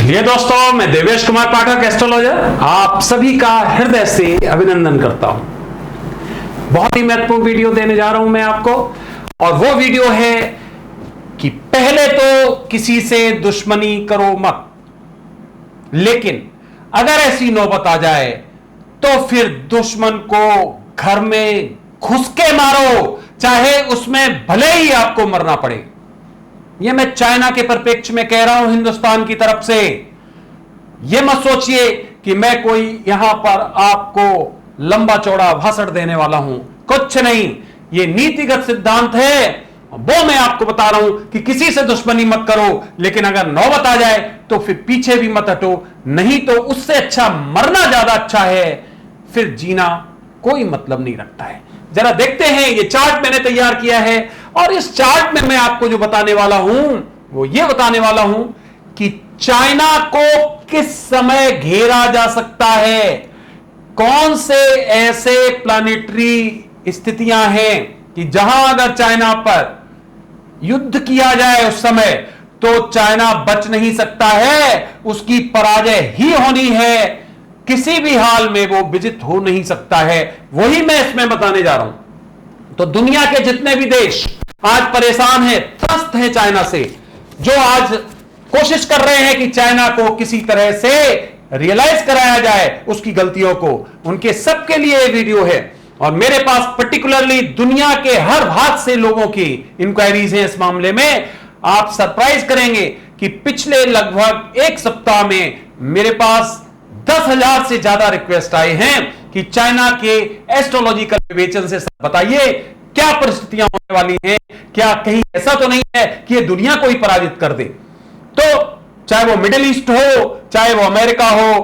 चलिए दोस्तों, मैं देवेश कुमार पाठक एस्ट्रोलॉजर आप सभी का हृदय से अभिनंदन करता हूं। बहुत ही महत्वपूर्ण वीडियो देने जा रहा हूं मैं आपको, और वो वीडियो है कि पहले तो किसी से दुश्मनी करो मत, लेकिन अगर ऐसी नौबत आ जाए तो फिर दुश्मन को घर में घुस के मारो, चाहे उसमें भले ही आपको मरना पड़े। यह मैं चाइना के परिप्रेक्ष्य में कह रहा हूं, हिंदुस्तान की तरफ से। यह मत सोचिए कि मैं कोई यहां पर आपको लंबा चौड़ा भाषण देने वाला हूं, कुछ नहीं। यह नीतिगत सिद्धांत है, वो मैं आपको बता रहा हूं कि किसी से दुश्मनी मत करो, लेकिन अगर नौबत आ जाए तो फिर पीछे भी मत हटो, नहीं तो उससे अच्छा मरना ज्यादा अच्छा है। फिर जीना कोई मतलब नहीं रखता है। जरा देखते हैं, ये चार्ट मैंने तैयार किया है, और इस चार्ट में मैं आपको जो बताने वाला हूं वो ये बताने वाला हूं कि चाइना को किस समय घेरा जा सकता है, कौन से ऐसे प्लानिटरी स्थितियां हैं कि जहां अगर चाइना पर युद्ध किया जाए उस समय तो चाइना बच नहीं सकता है, उसकी पराजय ही होनी है, किसी भी हाल में वो विजित हो नहीं सकता है। वही मैं इसमें बताने जा रहा हूं। तो दुनिया के जितने भी देश आज परेशान हैं, त्रस्त हैं चाइना से, जो आज कोशिश कर रहे हैं कि चाइना को किसी तरह से रियलाइज कराया जाए उसकी गलतियों को, उनके सबके लिए ये वीडियो है। और मेरे पास पर्टिकुलरली दुनिया के हर भाग से लोगों की इंक्वायरीज हैं इस मामले में। आप सरप्राइज करेंगे कि पिछले लगभग एक सप्ताह में मेरे पास 10,000 से ज्यादा रिक्वेस्ट आए हैं कि चाइना के एस्ट्रोलॉजिकल विवेचन से बताइए क्या परिस्थितियां होने वाली हैं, क्या कहीं ऐसा तो नहीं है कि ये दुनिया को ही पराजित कर दे। तो चाहे वो मिडिल ईस्ट हो, चाहे वो अमेरिका हो,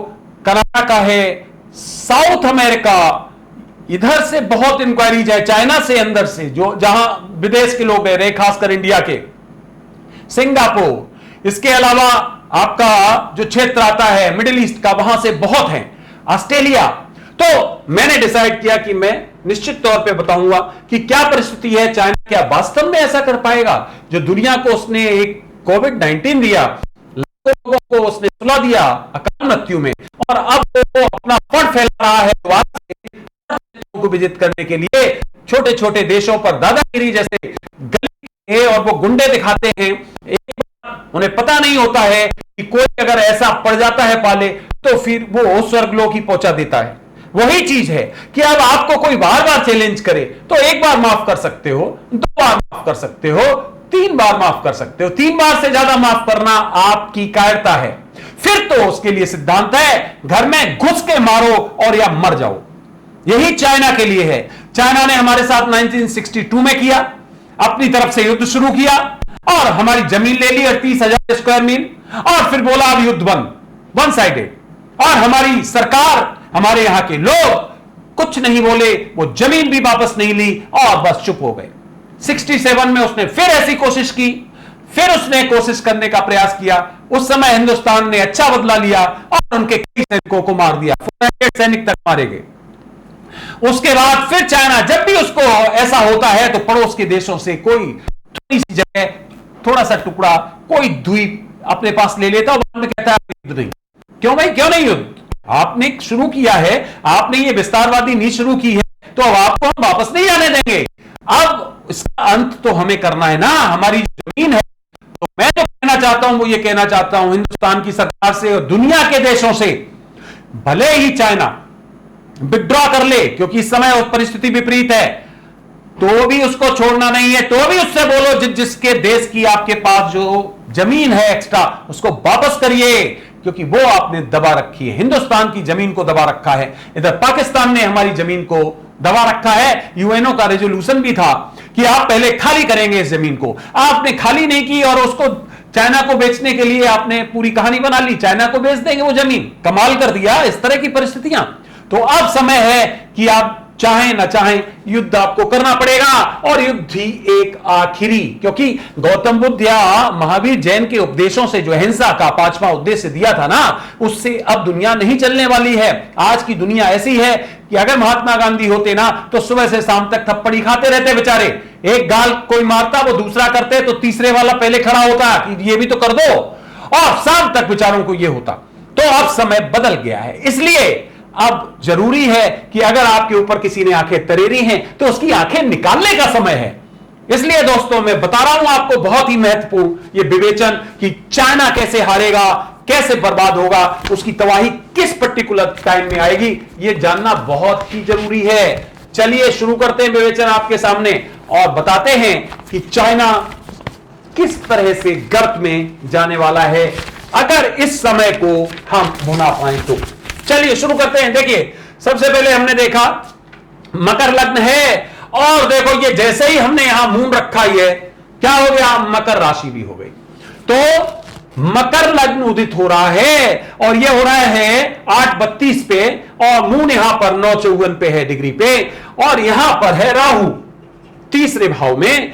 कनाडा का है, साउथ अमेरिका, इधर से बहुत इंक्वायरीज है, चाइना से अंदर से जो जहां विदेश के लोग हैं, खासकर इंडिया के, सिंगापुर, इसके अलावा आपका जो क्षेत्र आता है मिडिल ईस्ट का, वहां से बहुत है, ऑस्ट्रेलिया। तो मैंने डिसाइड किया कि मैं निश्चित तौर पे बताऊंगा कि क्या परिस्थिति है, चाइना क्या वास्तव में ऐसा कर पाएगा जो दुनिया को उसने एक कोविड-19 दिया, लाखों लोगों को उसने सुला दिया अकाल मृत्यु में, और अब वो अपना फंड फैला रहा है को विजित करने के लिए छोटे छोटे देशों पर दादागिरी जैसे गली है, और वो गुंडे दिखाते हैं। उन्हें पता नहीं होता है कि कोई अगर ऐसा पड़ जाता है पाले तो फिर वो स्वर्गलोक ही पहुंचा देता है। वही चीज है कि अब आपको कोई बार बार चैलेंज करे तो एक बार माफ कर सकते हो, 2 बार माफ कर सकते हो, 3 बार माफ कर सकते हो, 3 बार से ज्यादा माफ करना आपकी कायरता है। फिर तो उसके लिए सिद्धांत है, घर में घुस के मारो और या मर जाओ। यही चाइना के लिए है। चाइना ने हमारे साथ 1962 में किया, अपनी तरफ से युद्ध शुरू किया और हमारी जमीन ले ली 38,000 स्क्वायर मील, और फिर बोला अब युद्ध बंद, वन साइडेड। और हमारी सरकार, हमारे यहां के लोग कुछ नहीं बोले, वो जमीन भी वापस नहीं ली और बस चुप हो गए। 67 में उसने फिर ऐसी कोशिश की, फिर उसने कोशिश करने का प्रयास किया। उस समय हिंदुस्तान ने अच्छा बदला लिया और उनके कई सैनिकों को मार दिया, 400 सैनिक तक मारे गए। उसके बाद फिर चाइना जब भी उसको ऐसा होता है तो पड़ोस के देशों से कोई थोड़ी सी जगह, थोड़ा सा टुकड़ा, कोई द्वीप अपने पास ले लेता और बाद में कहता है युद्ध नहीं। क्यों भाई, क्यों नहीं युद्ध? आपने शुरू किया है, आपने ये विस्तारवादी नीति शुरू की है, तो अब आपको हम वापस नहीं आने देंगे। अब इसका अंत तो हमें करना है ना, हमारी जमीन है। तो मैं जो कहना चाहता हूं वो ये कहना चाहता हूं हिंदुस्तान की सरकार से और दुनिया के देशों से, भले ही चाइना विथड्रॉ कर ले, क्योंकि इस समय परिस्थिति विपरीत है, तो भी उसको छोड़ना नहीं है। तो भी उससे बोलो जिसके देश की आपके पास जो जमीन है एक्स्ट्रा, उसको वापस करिए, क्योंकि वो आपने दबा रखी है, हिंदुस्तान की जमीन को दबा रखा है। इधर पाकिस्तान ने हमारी जमीन को दबा रखा है। यूएनओ का रेजोल्यूशन भी था कि आप पहले खाली करेंगे इस जमीन को, आपने खाली नहीं की और उसको चाइना को बेचने के लिए आपने पूरी कहानी बना ली, चाइना को बेच देंगे वो जमीन। कमाल कर दिया इस तरह की परिस्थितियां। तो अब समय है कि आप चाहें ना चाहें युद्ध आपको करना पड़ेगा, और युद्ध ही एक आखिरी, क्योंकि गौतम बुद्ध या महावीर जैन के उपदेशों से जो अहिंसा का 5वां उद्देश्य दिया था ना, उससे अब दुनिया नहीं चलने वाली है। आज की दुनिया ऐसी है कि अगर महात्मा गांधी होते ना तो सुबह से शाम तक थप्पड़ी खाते रहते बेचारे। एक गाल कोई मारता, वो दूसरा करते तो तीसरे वाला पहले खड़ा होता कि ये भी तो कर दो। और शाम तक विचारों को यह होता। तो अब समय बदल गया है, इसलिए अब जरूरी है कि अगर आपके ऊपर किसी ने आंखें तरेरी हैं तो उसकी आंखें निकालने का समय है। इसलिए दोस्तों मैं बता रहा हूं आपको बहुत ही महत्वपूर्ण ये विवेचन कि चाइना कैसे हारेगा, कैसे बर्बाद होगा, उसकी तबाही किस पर्टिकुलर टाइम में आएगी, यह जानना बहुत ही जरूरी है। चलिए शुरू करते हैं विवेचन आपके सामने और बताते हैं कि चाइना किस तरह से गर्त में जाने वाला है अगर इस समय को हम भुना पाए तो। चलिए शुरू करते हैं। देखिए सबसे पहले हमने देखा मकर लग्न है और देखो ये जैसे ही हमने यहां मून रखा ही है क्या हो गया, मकर राशि भी हो गई। तो मकर लग्न उदित हो रहा है और यह हो रहा है 8:32 पे और मून यहां पर 9:54 पे है डिग्री पे और यहां पर है राहु तीसरे भाव में,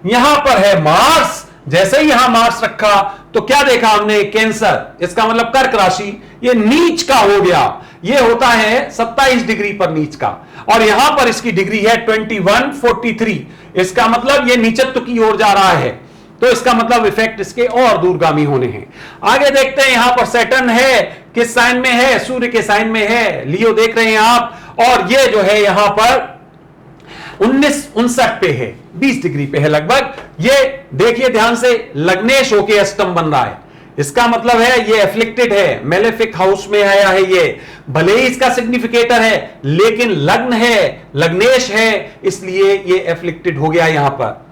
यहां पर है मार्स। जैसे ही यहां मार्स रखा तो क्या देखा हमने, कैंसर, इसका मतलब कर्क राशि, ये नीच का हो गया। ये होता है 27 डिग्री पर नीच का और यहां पर इसकी डिग्री है 2143, इसका मतलब ये नीचत्व की ओर जा रहा है। तो इसका मतलब इफेक्ट इसके और दूरगामी होने हैं। आगे देखते हैं यहां पर सैटर्न है, किस साइन में है, सूर्य के साइन में है, लियो देख रहे हैं आप, और ये जो है यहां पर 1959 पे है, 20 डिग्री पे है लगभग। ये देखिए ध्यान से, लग्नेश होके अष्टम बन रहा है, इसका मतलब है ये एफ्लिक्टेड है, मेलेफिक हाउस में आया है ये, भले ही इसका सिग्निफिकेटर है लेकिन लग्न है, लग्नेश है, इसलिए ये एफ्लिक्टेड हो गया यहां पर।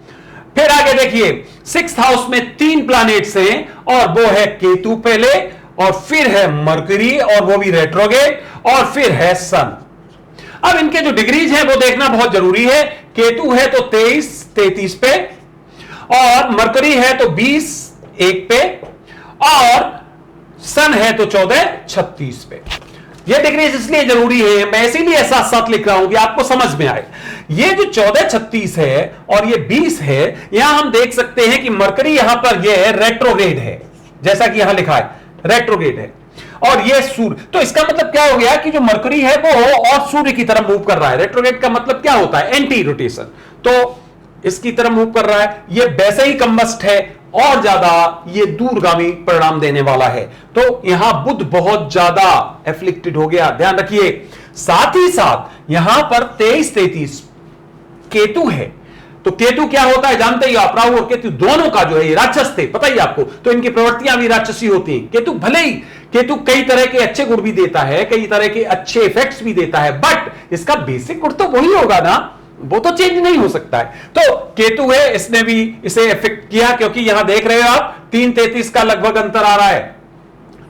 फिर आगे देखिए 6th हाउस में 3 प्लैनेट्स हैं और वो है केतु पहले और फिर है मरकरी और वो भी रेट्रोगेट और फिर है सन। अब इनके जो डिग्रीज हैं वो देखना बहुत जरूरी है। केतु है तो 23-33 पे और मरकरी है तो 20-1 पे और सन है तो 14-36 पे। ये डिग्रीज इसलिए जरूरी है, मैं इसीलिए साथ साथ लिख रहा हूं कि आपको समझ में आए। ये जो 14-36 है और ये 20 है, यहां हम देख सकते हैं कि मरकरी यहां पर ये रेट्रोग्रेड है, जैसा कि यहां लिखा है रेट्रोग्रेड है और ये सूर्य। तो इसका मतलब क्या हो गया कि जो मरकरी है वो और सूर्य की तरफ मूव कर रहा है। रेट्रोग्रेड का मतलब क्या होता है, एंटी रोटेशन, तो इसकी तरफ मूव कर रहा है। ये वैसे ही कम्बस्ट है और ज्यादा ये दूरगामी परिणाम देने वाला है। तो यहां बुध बहुत ज्यादा एफ्लिक्टेड हो गया, ध्यान रखिए। साथ ही साथ यहां पर 23-33 केतु है, तो केतु क्या होता है जानते ही आप, राहु और केतु दोनों का जो है ये राक्षस थे, पता ही आपको, तो इनकी प्रवृत्तियां भी राक्षसी होती हैं। केतु भले ही केतु कई तरह के अच्छे गुण भी देता है, कई तरह के अच्छे इफेक्ट्स भी देता है, बट इसका बेसिक गुण तो वही होगा ना, वो तो चेंज नहीं हो सकता है। तो केतु है, इसने भी इसे इफेक्ट किया क्योंकि यहां देख रहे हो आप 3-33 का लगभग अंतर आ रहा है,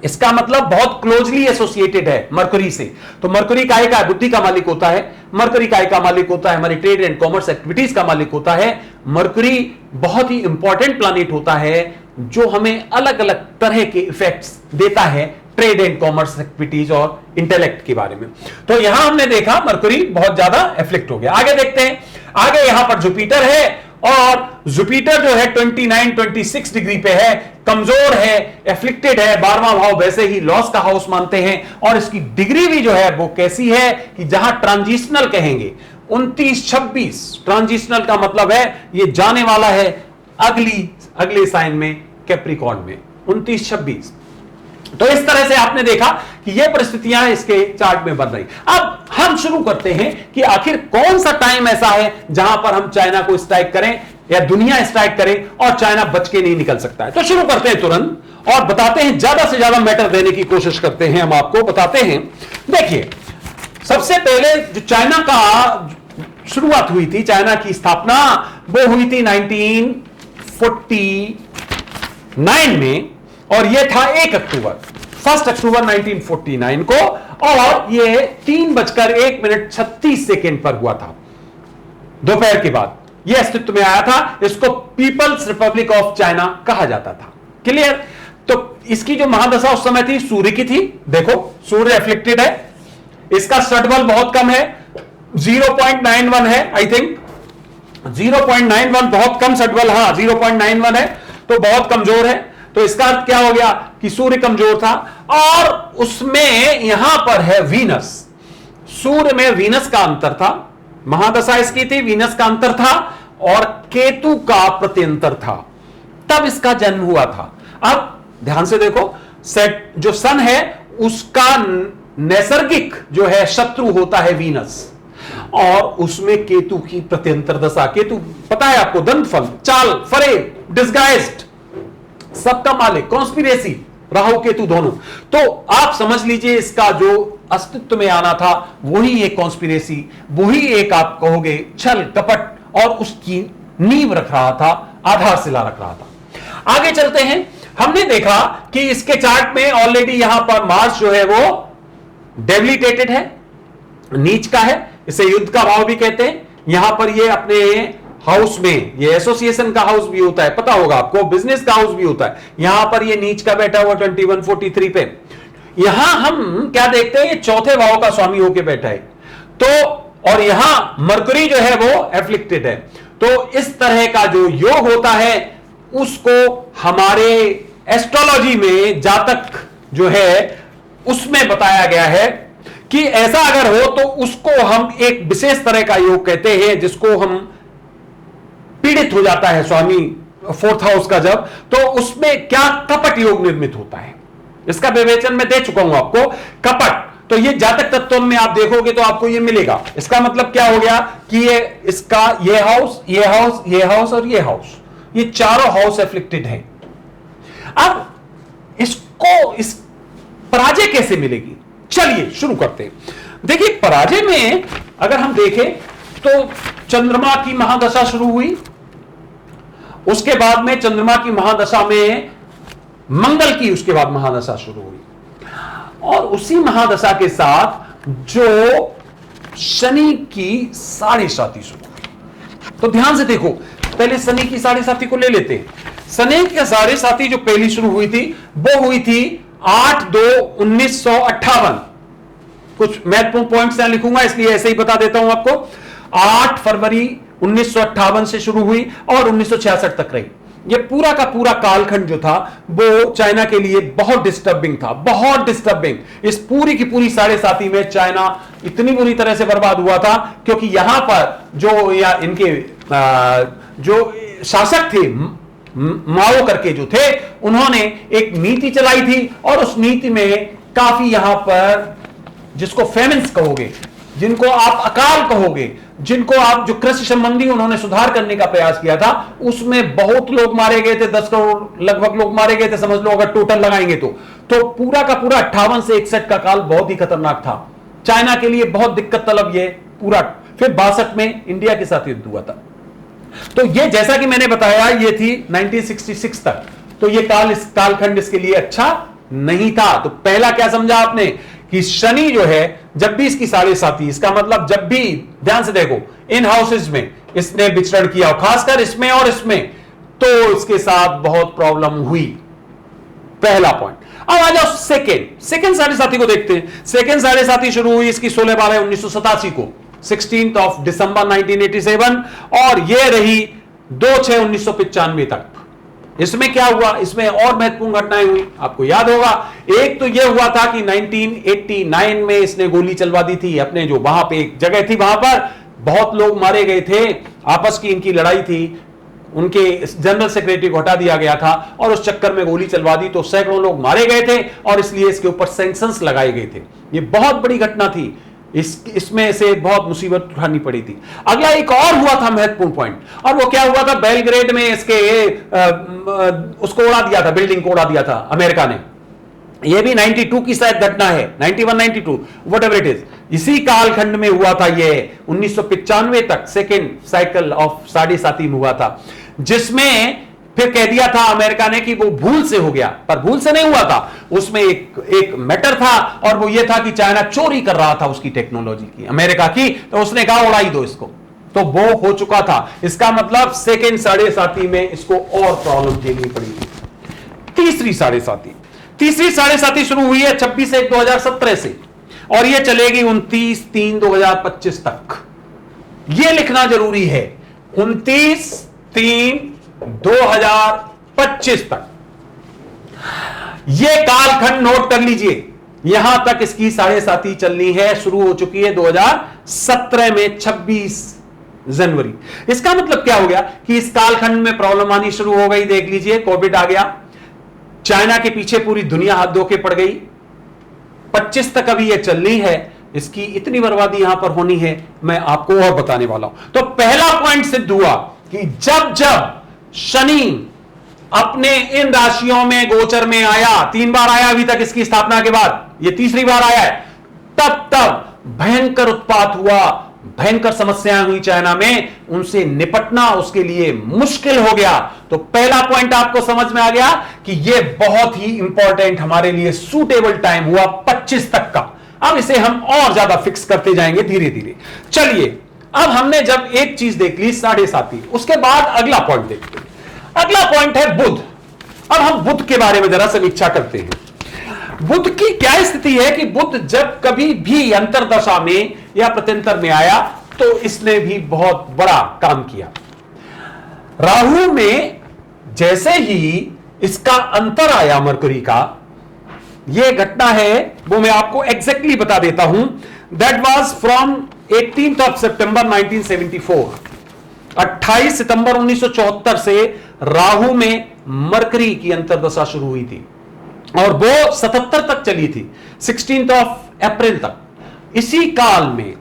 इसका मतलब बहुत क्लोजली एसोसिएटेड है मरकरी से। तो मरकरी काय का बुद्धि का मालिक होता है, मरकरी काय का मालिक होता है, हमारी ट्रेड एंड कॉमर्स एक्टिविटीज का मालिक होता है। मरकरी बहुत ही इंपॉर्टेंट प्लैनेट होता है जो हमें अलग अलग तरह के इफेक्ट्स देता है ट्रेड एंड कॉमर्स एक्टिविटीज और इंटेलेक्ट के बारे में। तो यहां हमने देखा मरकरी बहुत ज्यादा एफ्लिक्ट हो गया। आगे देखते हैं, आगे यहां पर जुपिटर है और जुपिटर जो है 29-26 डिग्री पे है, कमजोर है, एफ्लिक्टेड है, 12वां भाव वैसे ही लॉस का हाउस मानते हैं और इसकी डिग्री भी जो है वो कैसी है कि जहां ट्रांजिशनल कहेंगे 29-26, ट्रांजिशनल का मतलब है ये जाने वाला है अगले साइन में, कैप्रिकॉर्न में 29-26। तो इस तरह से आपने देखा कि ये परिस्थितियां इसके चार्ट में बन रही। अब हम शुरू करते हैं कि आखिर कौन सा टाइम ऐसा है जहां पर हम चाइना को स्ट्राइक करें या दुनिया स्ट्राइक करे और चाइना बच के नहीं निकल सकता है। तो शुरू करते हैं तुरंत और बताते हैं, ज्यादा से ज्यादा मैटर देने की कोशिश करते हैं, हम आपको बताते हैं। देखिए सबसे पहले जो चाइना का शुरुआत हुई थी, चाइना की स्थापना वो हुई थी 1949 में और यह था 1 अक्टूबर 1 अक्टूबर 1949 को और यह 3:01:36 पर हुआ था, दोपहर के बाद यह अस्तित्व में आया था। इसको पीपल्स रिपब्लिक ऑफ चाइना कहा जाता था। क्लियर? तो इसकी जो महादशा उस समय थी सूर्य की थी, देखो सूर्य एफ्लिक्टेड है, इसका स्टड बल बहुत कम है, 0.91 है, आई थिंक 0.91 बहुत कम स्टड बल, हाँ 0.91 है तो बहुत कमजोर है। तो इसका अर्थ क्या हो गया कि सूर्य कमजोर था और उसमें यहां पर है वीनस, सूर्य में वीनस का अंतर था, महादशा इसकी थी, वीनस का अंतर था और केतु का प्रत्यंतर था, तब इसका जन्म हुआ था। अब ध्यान से देखो, सेट जो सन है उसका नैसर्गिक जो है शत्रु होता है वीनस, और उसमें केतु की प्रत्यंतर दशा, केतु पता है आपको, दंतफल, चाल, फरे, डिस्गाइज्ड, सबका मालिक, कॉन्स्पिरेसी, राहु केतु दोनों। तो आप समझ लीजिए इसका जो अस्तित्व में आना था वही एक कॉन्स्पिरेसी, वही एक आप कहोगे छल कपट, और उसकी नींव रख रहा था, आधारशिला रख रहा था। आगे चलते हैं। हमने देखा कि इसके चार्ट में ऑलरेडी यहां पर मार्स जो है वो डेबिलिटेटेड है, नीच का है, इसे युद्ध का भाव भी कहते हैं। यहां पर ये अपने हाउस में, ये एसोसिएशन का हाउस भी होता है, पता होगा आपको, बिजनेस का हाउस भी होता है। यहां पर ये नीच का बैठा हुआ 2143 पे। यहां हम क्या देखते हैं, ये चौथे भाव का स्वामी होके बैठा है, तो और यहां मरकरी जो है वो एफ्लिक्टेड है। तो इस तरह का जो योग होता है उसको हमारे एस्ट्रोलॉजी में जातक जो है उसमें बताया गया है कि ऐसा अगर हो तो उसको हम एक विशेष तरह का योग कहते हैं, जिसको हम पीड़ित हो जाता है स्वामी फोर्थ हाउस का जब, तो उसमें क्या कपट योग निर्मित होता है। इसका विवेचन मैं दे चुका हूं आपको। कपट, तो ये जातक तत्व में आप देखोगे तो आपको ये मिलेगा। इसका मतलब क्या हो गया कि ये इसका ये हाउस, ये हाउस, ये हाउस और ये हाउस, ये चारों हाउस एफ्लिक्टेड है। अब इसको इस पराजय कैसे मिलेगी, चलिए शुरू करते हैं। देखिए पराजय में अगर हम देखें तो चंद्रमा की महादशा शुरू हुई, उसके बाद में चंद्रमा की महादशा में मंगल की उसके बाद महादशा शुरू हुई, और उसी महादशा के साथ जो शनि की 7.5 शुरू हुई। तो ध्यान से देखो, पहले शनि की 7.5 को ले लेते हैं। शनि की 7.5 जो पहली शुरू हुई थी वो हुई थी 8/2/1958। कुछ महत्वपूर्ण पॉइंट्स यहां लिखूंगा इसलिए ऐसे ही बता देता हूं आपको। 8 फरवरी 1958 से शुरू हुई और 1966 तक रही। ये पूरा का पूरा कालखंड जो था वो चाइना के लिए बहुत डिस्टर्बिंग था, बहुत डिस्टर्बिंग। इस पूरी की पूरी 7.5 में चाइना इतनी बुरी तरह से बर्बाद हुआ था क्योंकि यहां पर जो या इनके जो शासक थे माओ करके जो थे, उन्होंने एक नीति चलाई थी और उस नीति में काफी यहां पर जिसको फेमिन्स कहोगे, जिनको आप अकाल कहोगे, जिनको आप जो कृषि संबंधी उन्होंने सुधार करने का प्रयास किया था, उसमें बहुत लोग मारे गए थे। 10 करोड़ लगभग लोग मारे गए थे, समझ लो अगर टोटल लगाएंगे तो पूरा का पूरा 58 से 61 का काल बहुत ही खतरनाक था चाइना के लिए, बहुत दिक्कत तलब ये पूरा। फिर 62 में इंडिया के साथ युद्ध हुआ था। तो ये जैसा कि मैंने बताया ये थी 1966 तक। तो ये इस कालखंड इसके लिए अच्छा नहीं था। तो पहला क्या समझा आपने कि शनि जो है जब भी इसकी 7.5, इसका मतलब जब भी ध्यान से देखो इन हाउसेज में इसने विचरण किया, खासकर इसमें और इसमें, तो इसके साथ बहुत प्रॉब्लम हुई। पहला पॉइंट। अब आ जाओ सेकेंड 7.5 को देखते हैं। सेकेंड 7.5 शुरू हुई इसकी 16/12/1987 को, 16 दिसंबर 1987, और यह रही 2/6/1995 तक। इसमें क्या हुआ, इसमें और महत्वपूर्ण घटनाएं हुई, आपको याद होगा। एक तो यह हुआ था कि 1989 में इसने गोली चलवा दी थी अपने, जो वहां पे एक जगह थी, वहां पर बहुत लोग मारे गए थे, आपस की इनकी लड़ाई थी, उनके जनरल सेक्रेटरी को हटा दिया गया था और उस चक्कर में गोली चलवा दी, तो सैकड़ों लोग मारे गए थे और इसलिए इसके ऊपर सैंक्शंस लगाए गए थे। ये बहुत बड़ी घटना थी, इसमें से बहुत मुसीबत उठानी पड़ी थी। अगला एक और हुआ था महत्वपूर्ण पॉइंट, और वो क्या हुआ था, बेलग्रेड में इसके उसको उड़ा दिया था, बिल्डिंग को उड़ा दिया था अमेरिका ने। ये भी 92 की शायद घटना है, 91-92 व्हाटएवर इट इज। इसी कालखंड में हुआ था ये, 1995 तक सेकेंड साइकिल ऑफ 7.5 में हुआ था, जिसमें फिर कह दिया था अमेरिका ने कि वो भूल से हो गया, पर भूल से नहीं हुआ था। उसमें एक मैटर था और वो ये था कि चाइना चोरी कर रहा था उसकी टेक्नोलॉजी की, अमेरिका की, तो उसने कहा उड़ाई दो इसको, तो वो हो चुका था। इसका मतलब सेकेंड 7.5 में इसको और प्रॉब्लम झेलनी पड़ी। तीसरी 7.5 शुरू हुई है 26/1/2017 से और ये चलेगी 29/3/2025 तक। ये लिखना जरूरी है, 29/3/2025 तक। ये कालखंड नोट कर लीजिए। यहां तक इसकी 7.5 चलनी है, शुरू हो चुकी है 2017 में 26 जनवरी। इसका मतलब क्या हो गया कि इस कालखंड में प्रॉब्लम आनी शुरू हो गई। देख लीजिए, कोविड आ गया, चाइना के पीछे पूरी दुनिया हाथ धो के पड़ गई। 25 तक अभी यह चलनी है, इसकी इतनी बर्बादी यहां पर होनी है, मैं आपको और बताने वाला हूं। तो पहला पॉइंट सिद्ध हुआ कि जब जब शनि अपने इन राशियों में गोचर में आया, 3 बार आया अभी तक इसकी स्थापना के बाद, यह तीसरी बार आया है, तब तब भयंकर उत्पात हुआ, भयंकर समस्याएं हुई चाइना में, उनसे निपटना उसके लिए मुश्किल हो गया। तो पहला पॉइंट आपको समझ में आ गया कि यह बहुत ही इंपॉर्टेंट हमारे लिए सूटेबल टाइम हुआ 25 तक का। अब इसे हम और ज्यादा फिक्स करते जाएंगे धीरे धीरे। चलिए, अब हमने जब एक चीज देख ली 7.5, उसके बाद अगला पॉइंट देखते हैं। अगला पॉइंट है बुध। अब हम बुध के बारे में जरा समीक्षा करते हैं। बुध की क्या स्थिति है कि बुध जब कभी भी अंतरदशा में या प्रत्यंतर में आया तो इसने भी बहुत बड़ा काम किया। राहु में जैसे ही इसका अंतर आया मरकरी का, यह घटना है वो मैं आपको एग्जैक्टली बता देता हूं। That was from 18th of September 1974। 28 सितंबर 1974 से राहु में मरकरी की अंतर्दशा शुरू हुई थी और वो 77 तक चली थी, 16th of अप्रैल तक। इसी काल में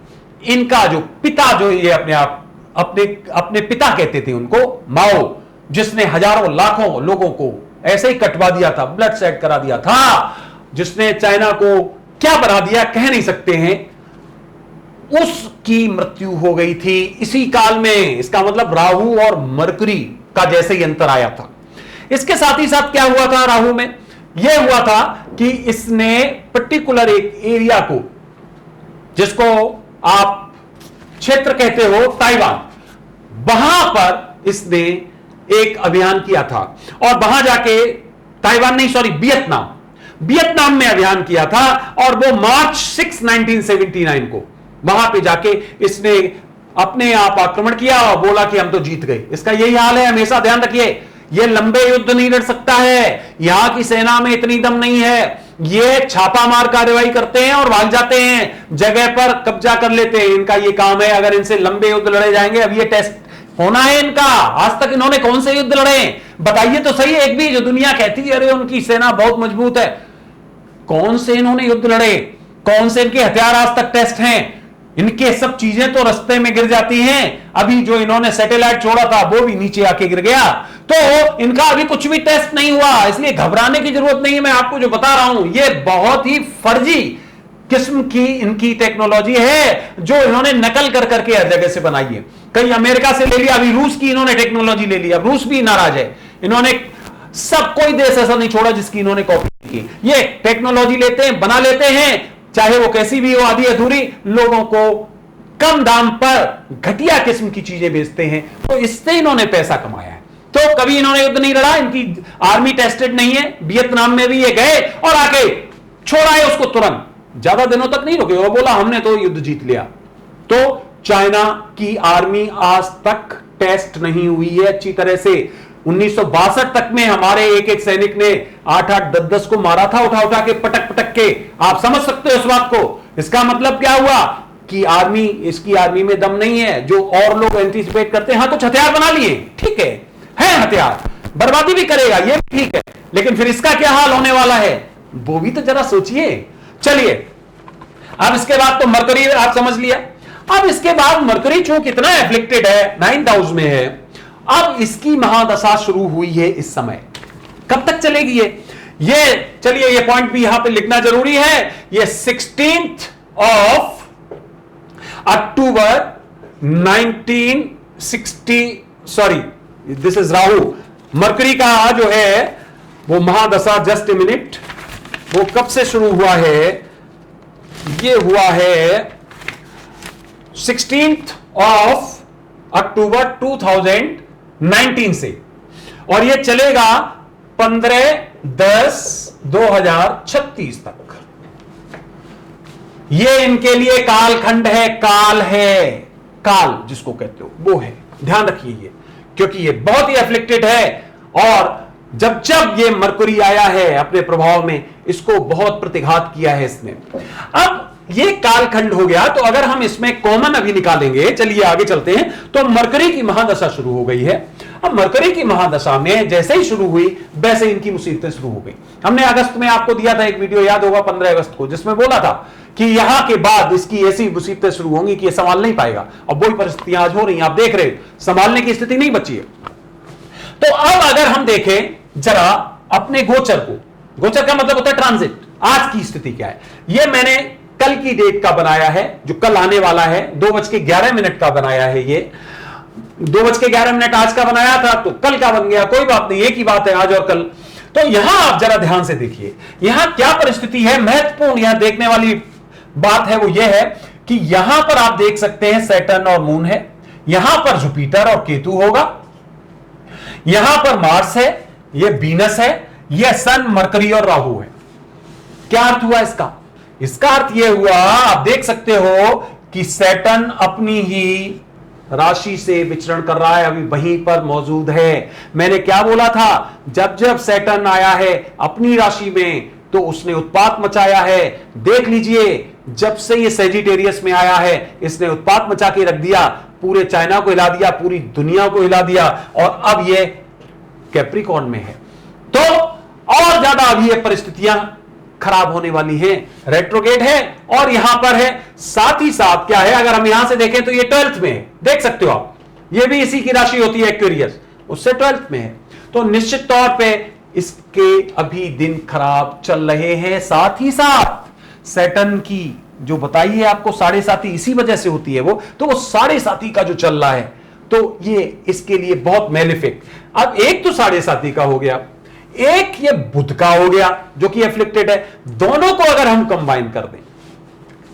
इनका जो पिता, जो ये अपने पिता कहते थे उनको, माओ, जिसने हजारों लाखों लोगों को ऐसे ही कटवा दिया था, ब्लड सेट करा दिया था, जिसने चाइना को क्या बना दिया कह नहीं सकते हैं, उसकी मृत्यु हो गई थी इसी काल में। इसका मतलब राहु और मरकरी का जैसे ही अंतर आया था। इसके साथ ही साथ क्या हुआ था राहु में, यह हुआ था कि इसने पर्टिकुलर एक एरिया को, जिसको आप क्षेत्र कहते हो ताइवान, वहां पर इसने एक अभियान किया था और वहां जाके, ताइवान नहीं सॉरी वियतनाम में अभियान किया था और वो मार्च 6, 1979 को वहां पे जाके इसने अपने आप आक्रमण किया और बोला कि हम तो जीत गए। इसका यही हाल है, हमेशा ध्यान रखिए, ये लंबे युद्ध नहीं लड़ सकता है, यहां की सेना में इतनी दम नहीं है। ये छापा मार कार्रवाई करते हैं और भाग जाते हैं, जगह पर कब्जा कर लेते हैं, इनका ये काम है। अगर इनसे लंबे युद्ध लड़े जाएंगे, अब ये टेस्ट होना है इनका। आज तक इन्होंने कौन से युद्ध लड़े, बताइए तो सही एक भी, जो दुनिया कहती है अरे उनकी सेना बहुत मजबूत है। कौन से इन्होंने युद्ध लड़े, कौन से इनके हथियार आज तक टेस्ट हैं? इनके सब चीजें तो रास्ते में गिर जाती हैं। अभी जो इन्होंने सैटेलाइट छोड़ा था वो भी नीचे आके गिर गया, तो इनका अभी कुछ भी टेस्ट नहीं हुआ, इसलिए घबराने की जरूरत नहीं है। मैं आपको जो बता रहा हूं ये बहुत ही फर्जी किस्म की इनकी टेक्नोलॉजी है, जो इन्होंने नकल कर करके हर जगह से बनाई है। कहीं अमेरिका से ले लिया, अभी रूस की इन्होंने टेक्नोलॉजी ले लिया, रूस भी नाराज है। इन्होंने सब, कोई देश ऐसा नहीं छोड़ा जिसकी इन्होंने कॉपी की। ये टेक्नोलॉजी लेते हैं, बना लेते हैं, चाहे वो कैसी भी हो, आधी अधूरी, लोगों को कम दाम पर घटिया किस्म की चीजें बेचते हैं, तो इससे इन्होंने पैसा कमाया है। तो कभी इन्होंने युद्ध नहीं लड़ा, इनकी आर्मी टेस्टेड नहीं है। वियतनाम में भी ये गए और आके छोड़ा है उसको तुरंत, ज्यादा दिनों तक नहीं रुके, वो बोला हमने तो युद्ध जीत लिया। तो चाइना की आर्मी आज तक टेस्ट नहीं हुई है अच्छी तरह से। 1962 तक में हमारे एक एक सैनिक ने 8-8, 10-10 को मारा था, उठा उठा के, पटक पटक के। आप समझ सकते हो इस बात को। इसका मतलब क्या हुआ कि आर्मी, इसकी आर्मी में दम नहीं है, जो और लोग एंटीसिपेट करते हैं। हाँ, कुछ हथियार बना लिए, ठीक है हथियार, बर्बादी भी करेगा, ये भी ठीक है, लेकिन फिर इसका क्या हाल होने वाला है वो भी तो जरा सोचिए। चलिए, अब इसके बाद तो मरकरी आप समझ लिया। अब इसके बाद मरकरी चूंकि इतना एफ्लिक्टेड है, 9th हाउस में है, अब इसकी महादशा शुरू हुई है इस समय। कब तक चलेगी ये चलिए, ये पॉइंट भी यहां पे लिखना जरूरी है। ये 16th of October 1960, sorry this is Rahu, mercury का जो है वो महादशा, जस्ट ए मिनट, वो कब से शुरू हुआ है? ये हुआ है 16th of October 2019 से, और ये चलेगा 15/10/2036 तक। ये इनके लिए कालखंड है, काल जिसको कहते हो वो है, ध्यान रखिए ये, क्योंकि ये बहुत ही एफ्लिक्टेड है। और जब ये मरकुरी आया है अपने प्रभाव में, इसको बहुत प्रतिघात किया है इसने। अब ये कालखंड हो गया, तो अगर हम इसमें कॉमन अभी निकालेंगे, चलिए आगे चलते हैं, तो मरकरी की महादशा शुरू हो गई है। अब मरकरी की महादशा में जैसे ही शुरू हुई वैसे इनकी मुसीबतें शुरू हो गई। हमने अगस्त में आपको दिया था एक वीडियो, याद होगा 15 अगस्त को, जिसमें बोला था कि यहां के बाद इसकी ऐसी मुसीबतें शुरू होंगी कि ये संभाल नहीं पाएगा। अब वही परिस्थितियां आज हो रही हैं, आप देख रहे हो, संभालने की स्थिति नहीं बची है। तो अब अगर हम देखें जरा अपने गोचर को, गोचर का मतलब होता है ट्रांजिट, आज की स्थिति क्या है। यह मैंने कल की डेट का बनाया है, जो कल आने वाला है, 2:11 का बनाया है। ये 2:11 आज का बनाया था तो कल का बन गया, कोई बात नहीं, एक ही बात है आज और कल। तो यहां आप जरा ध्यान से देखिए, यहां क्या परिस्थिति है। महत्वपूर्ण यहां देखने वाली बात है वो यह है कि यहां पर आप देख सकते हैं सैटर्न और मून है, यहां पर जुपिटर और केतु होगा, यहां पर मार्स है, यह वीनस है, यह सन, मरकरी और राहु है। क्या अर्थ हुआ इसका? इसका अर्थ यह हुआ, आप देख सकते हो कि सैटर्न अपनी ही राशि से विचरण कर रहा है, अभी वहीं पर मौजूद है। मैंने क्या बोला था, जब जब सैटर्न आया है अपनी राशि में तो उसने उत्पात मचाया है। देख लीजिए, जब से ये सैजिटेरियस में आया है इसने उत्पात मचा के रख दिया, पूरे चाइना को हिला दिया, पूरी दुनिया को हिला दिया, और अब ये कैप्रिकॉर्न में है। तो और ज्यादा अभी ये परिस्थितियां खराब होने वाली है, रेट्रोगेट है और यहां पर है। साथ ही साथ क्या है, अगर हम यहां से देखें तो ये 12th में है, देख सकते हो आप, ये भी इसी की राशि होती है एक्वेरियस, उससे 12th में है। तो निश्चित तौर पे इसके अभी दिन खराब चल रहे हैं। साथ ही साथ सैटर्न की जो बताई है आपको 7.5 इसी वजह से होती है वो, तो वो 7.5 का जो चल रहा है तो ये इसके लिए बहुत मेलिफिक। अब एक तो 7.5 का हो गया, एक ये बुध का हो गया जो कि एफ्लिक्टेड है। दोनों को अगर हम कंबाइन कर दें,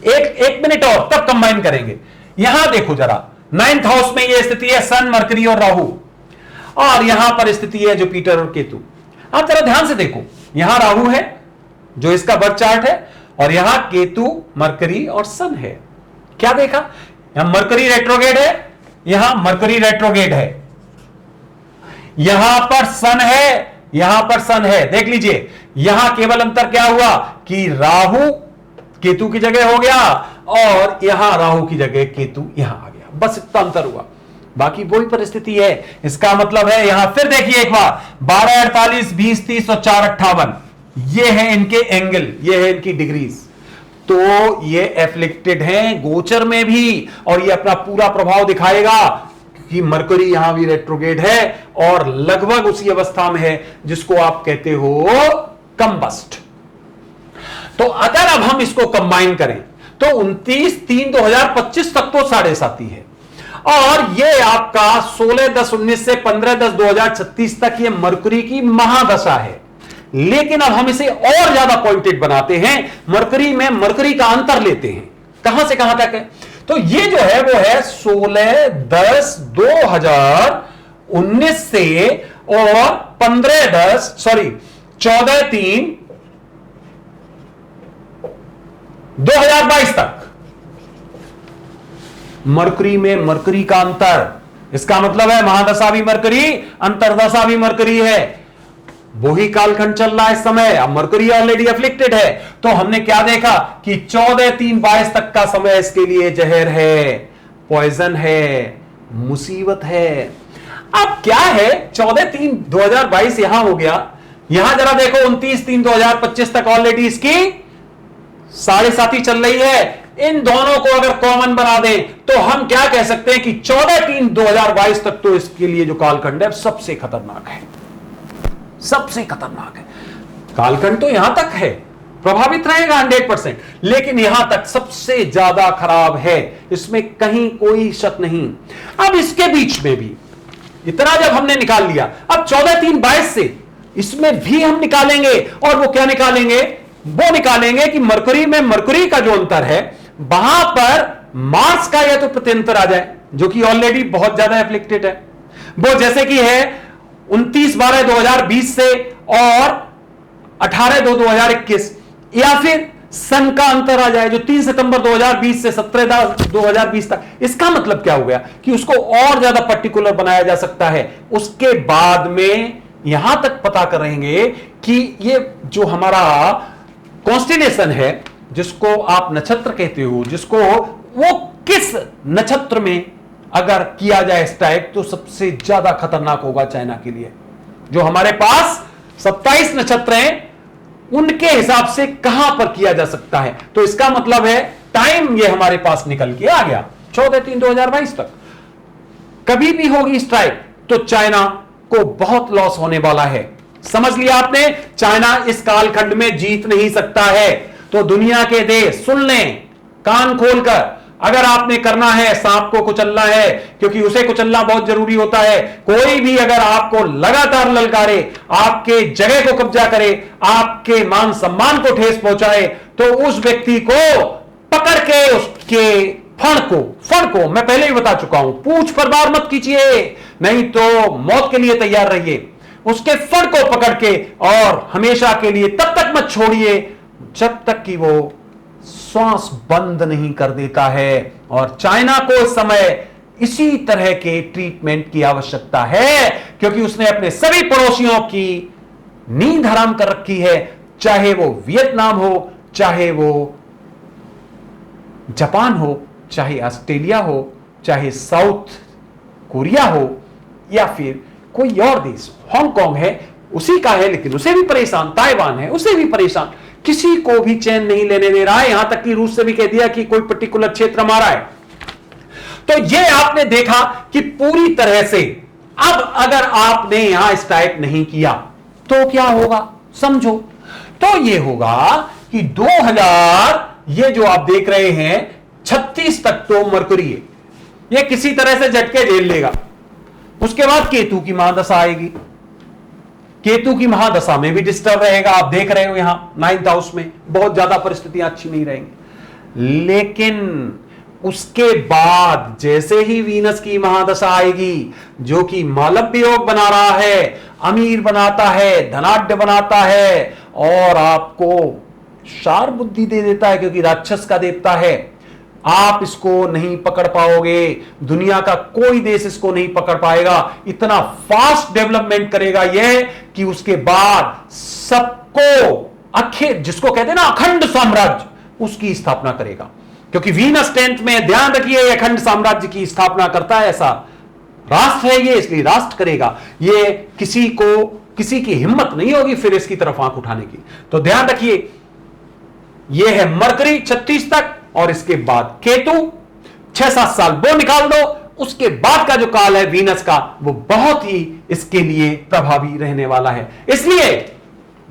एक मिनट और तब कंबाइन करेंगे। यहां देखो जरा, 9th हाउस में ये स्थिति है सन, मरकरी और राहु, और यहां पर स्थिति है जुपिटर और केतु। आप जरा ध्यान से देखो, यहां राहु है जो इसका बर्थ चार्ट है, और यहां केतु, मरकरी और सन है। क्या देखा, यहां मरकरी रेट्रोगेट है, यहां मरकरी रेट्रोगेट है, यहां पर सन है, यहां पर सन है। देख लीजिए, यहां केवल अंतर क्या हुआ कि राहु केतु की जगह हो गया और यहां राहु की जगह केतु यहां आ गया, बस इतना अंतर हुआ, बाकी वही परिस्थिति है। इसका मतलब है यहां फिर देखिए एक बार, 12, 48, 20, 30 और 4, 58, ये है इनके एंगल, ये है इनकी डिग्रीज। तो ये एफ्लिक्टेड हैं गोचर में भी, और ये अपना पूरा प्रभाव दिखाएगा कि मरकरी यहां भी रेट्रोगेट है और लगभग उसी अवस्था में है जिसको आप कहते हो कंबस्ट। तो अगर अब हम इसको कंबाइन करें तो 29/3/2025 तक तो 7.5 है, और ये आपका 16/10/19 से 15/10/2036 तक ये मरकरी की महादशा है। लेकिन अब हम इसे और ज्यादा पॉइंटेड बनाते हैं, मरकरी में मरकरी का अंतर लेते हैं, कहां से कहां तक है। तो ये जो है वो है 16/10/2019 से और 14/3/2022 तक मरकरी में मरकरी का अंतर। इसका मतलब है महादशा भी मरकरी, अंतरदशा भी मरकरी है, वही कालखंड चल रहा है इस समय। अब मरकरी ऑलरेडी अफ्लिक्टेड है, तो हमने क्या देखा कि 14/3/22 तक का समय इसके लिए जहर है, पॉइजन है, मुसीबत है। अब क्या है, 14/3/2022 यहां हो गया, यहां जरा देखो 29/3/2025 तक ऑलरेडी इसकी 7.5 चल रही है। इन दोनों को अगर कॉमन बना दें तो हम क्या कह सकते हैं कि 14/3/2022 तक तो इसके लिए जो कालखंड है सबसे खतरनाक है, सबसे खतरनाक है। कालखंड तो यहां तक है, प्रभावित रहेगा 100%, लेकिन यहां तक सबसे ज्यादा खराब है, इसमें कहीं कोई शक नहीं। अब इसके बीच में भी इतना जब हमने निकाल लिया, अब 14/3/22 से इसमें भी हम निकालेंगे, और वो क्या निकालेंगे, वो निकालेंगे कि मरकरी में मरकरी का जो अंतर है वहां पर मार्स का या तो प्रत्यंतर आ जाए, जो कि ऑलरेडी बहुत ज्यादा एफ्लिक्टेड है, वो जैसे कि है 29/12/2020 से और 18/2/2021, या फिर सन का अंतर आ जाए जो 3 सितंबर 2020 से 17/2020 तक। इसका मतलब क्या हो गया कि उसको और ज्यादा पर्टिकुलर बनाया जा सकता है। उसके बाद में यहां तक पता करेंगे कि ये जो हमारा कॉन्स्टिलेशन है, जिसको आप नक्षत्र कहते हो, जिसको वो किस नक्षत्र में अगर किया जाए स्ट्राइक तो सबसे ज्यादा खतरनाक होगा चाइना के लिए। जो हमारे पास 27 नक्षत्र हैं उनके हिसाब से कहां पर किया जा सकता है, तो इसका मतलब है टाइम ये हमारे पास निकल के आ गया 14/3/2022 तक। कभी भी होगी स्ट्राइक तो चाइना को बहुत लॉस होने वाला है। समझ लिया आपने, चाइना इस कालखंड में जीत नहीं सकता है। तो दुनिया के देश सुन लें कान खोलकर, अगर आपने करना है सांप को कुचलना है, क्योंकि उसे कुचलना बहुत जरूरी होता है। कोई भी अगर आपको लगातार ललकारे, आपके जगह को कब्जा करे, आपके मान सम्मान को ठेस पहुंचाए, तो उस व्यक्ति को पकड़ के उसके फण को मैं पहले ही बता चुका हूं, पूंछ पर वार मत कीजिए, नहीं तो मौत के लिए तैयार रहिए। उसके फण को पकड़ के और हमेशा के लिए तब तक मत छोड़िए जब तक कि वो श्वास बंद नहीं कर देता है। और चाइना को इस समय इसी तरह के ट्रीटमेंट की आवश्यकता है, क्योंकि उसने अपने सभी पड़ोसियों की नींद हराम कर रखी है, चाहे वो वियतनाम हो, चाहे वो जापान हो, चाहे ऑस्ट्रेलिया हो, चाहे साउथ कोरिया हो, या फिर कोई और देश, हांगकांग है उसी का है लेकिन उसे भी परेशान, ताइवान है उसे भी परेशान, किसी को भी चैन नहीं लेने दे रहा है। यहां तक कि रूस से भी कह दिया कि कोई पर्टिकुलर क्षेत्र हमारा है। तो ये आपने देखा कि पूरी तरह से अब अगर आपने यहां स्ट्राइक नहीं किया तो क्या होगा समझो। तो ये होगा कि 2000 ये जो आप देख रहे हैं 36 तक तो मरकुरी है, ये किसी तरह से झटके झेल लेगा। उसके बाद केतु की महादशा आएगी, केतु की महादशा में भी डिस्टर्ब रहेगा। आप देख रहे हो यहां 9th हाउस में बहुत ज्यादा परिस्थितियां अच्छी नहीं रहेंगी। लेकिन उसके बाद जैसे ही वीनस की महादशा आएगी, जो कि मालव्य योग बना रहा है, अमीर बनाता है, धनाढ्य बनाता है और आपको शार्प बुद्धि दे देता है, क्योंकि राक्षस का देवता है। आप इसको नहीं पकड़ पाओगे, दुनिया का कोई देश इसको नहीं पकड़ पाएगा। इतना फास्ट डेवलपमेंट करेगा यह कि उसके बाद सबको अखिल, जिसको कहते हैं ना अखंड साम्राज्य, उसकी स्थापना करेगा। क्योंकि वीनस 10th में, ध्यान रखिए, अखंड साम्राज्य की स्थापना करता है, ऐसा राष्ट्र है ये, इसलिए राष्ट्र करेगा। ये किसी की हिम्मत नहीं होगी फिर इसकी तरफ आंख उठाने की। तो ध्यान रखिए, ये है मरकरी 36 तक, और इसके बाद केतु 6-7 साल वो निकाल दो। उसके बाद का जो काल है वीनस का, वो बहुत ही इसके लिए प्रभावी रहने वाला है। इसलिए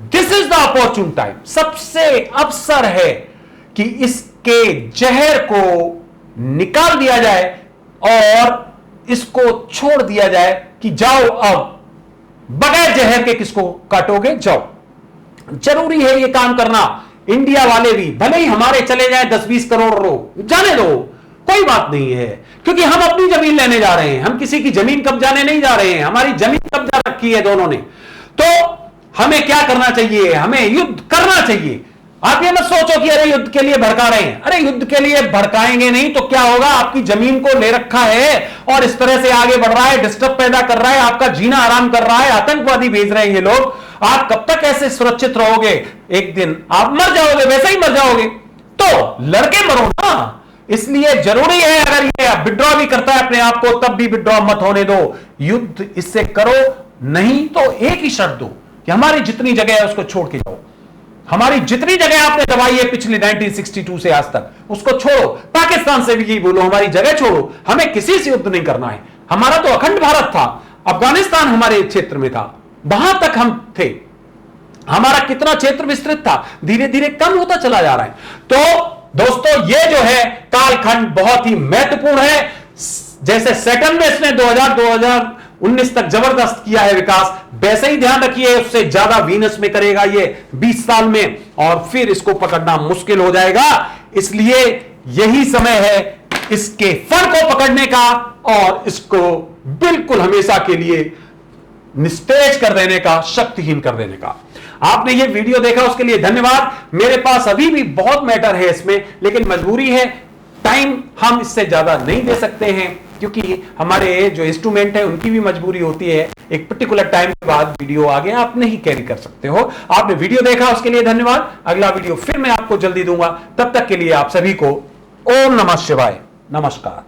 this is the opportune time, सबसे अवसर है कि इसके जहर को निकाल दिया जाए और इसको छोड़ दिया जाए कि जाओ अब बगैर जहर के किसको काटोगे, जाओ। जरूरी है ये काम करना। इंडिया वाले भी, भले ही हमारे चले जाए 10-20 करोड़ लोग, जाने दो, कोई बात नहीं है, क्योंकि हम अपनी जमीन लेने जा रहे हैं, हम किसी की जमीन कब्जाने नहीं जा रहे हैं। हमारी जमीन कब्जा रखी है दोनों ने। तो हमें क्या करना चाहिए, हमें युद्ध करना चाहिए। आप ये मत सोचो कि अरे युद्ध के लिए भड़का रहे हैं, अरे युद्ध के लिए भड़काएंगे नहीं तो क्या होगा, आपकी जमीन को ले रखा है और इस तरह से आगे बढ़ रहा है, डिस्टर्ब पैदा कर रहा है, आपका जीना आराम कर रहा है, आतंकवादी भेज रहे हैं ये लोग। आप कब तक ऐसे सुरक्षित रहोगे, एक दिन आप मर जाओगे, वैसे ही मर जाओगे। तो लड़के मरो ना। इसलिए जरूरी है, अगर ये विड्रॉ भी करता है अपने आप को, तब भी विड्रॉ मत होने दो, युद्ध इससे करो। नहीं तो एक ही शर्त दो कि हमारी जितनी जगह है उसको छोड़ के जाओ। हमारी जितनी जगह आपने दबाई है पिछले 1962 से आज तक, उसको छोड़ो। पाकिस्तान से भी यही बोलो, हमारी जगह छोड़ो, हमें किसी से युद्ध नहीं करना है। हमारा तो अखंड भारत था, अफगानिस्तान हमारे क्षेत्र में था, वहां तक हम थे, हमारा कितना क्षेत्र विस्तृत था, धीरे धीरे कम होता चला जा रहा है। तो दोस्तों ये जो है कालखंड बहुत ही महत्वपूर्ण है। जैसे सेटन में इसने 2019 तक जबरदस्त किया है विकास, वैसे ही ध्यान रखिए उससे ज्यादा वीनस में करेगा ये 20 साल में, और फिर इसको पकड़ना मुश्किल हो जाएगा। इसलिए यही समय है इसके फल को पकड़ने का और इसको बिल्कुल हमेशा के लिए निस्तेज कर देने का, शक्तिहीन कर देने का। आपने ये वीडियो देखा उसके लिए धन्यवाद। मेरे पास अभी भी बहुत मैटर है इसमें, लेकिन मजबूरी है, टाइम हम इससे ज्यादा नहीं दे सकते हैं, क्योंकि हमारे जो इंस्ट्रूमेंट है उनकी भी मजबूरी होती है। एक पर्टिकुलर टाइम के बाद वीडियो आगे आप नहीं कैरी कर सकते हो। आपने वीडियो देखा उसके लिए धन्यवाद। अगला वीडियो फिर मैं आपको जल्दी दूंगा, तब तक के लिए आप सभी को ओम नमः शिवाय, नमस्कार।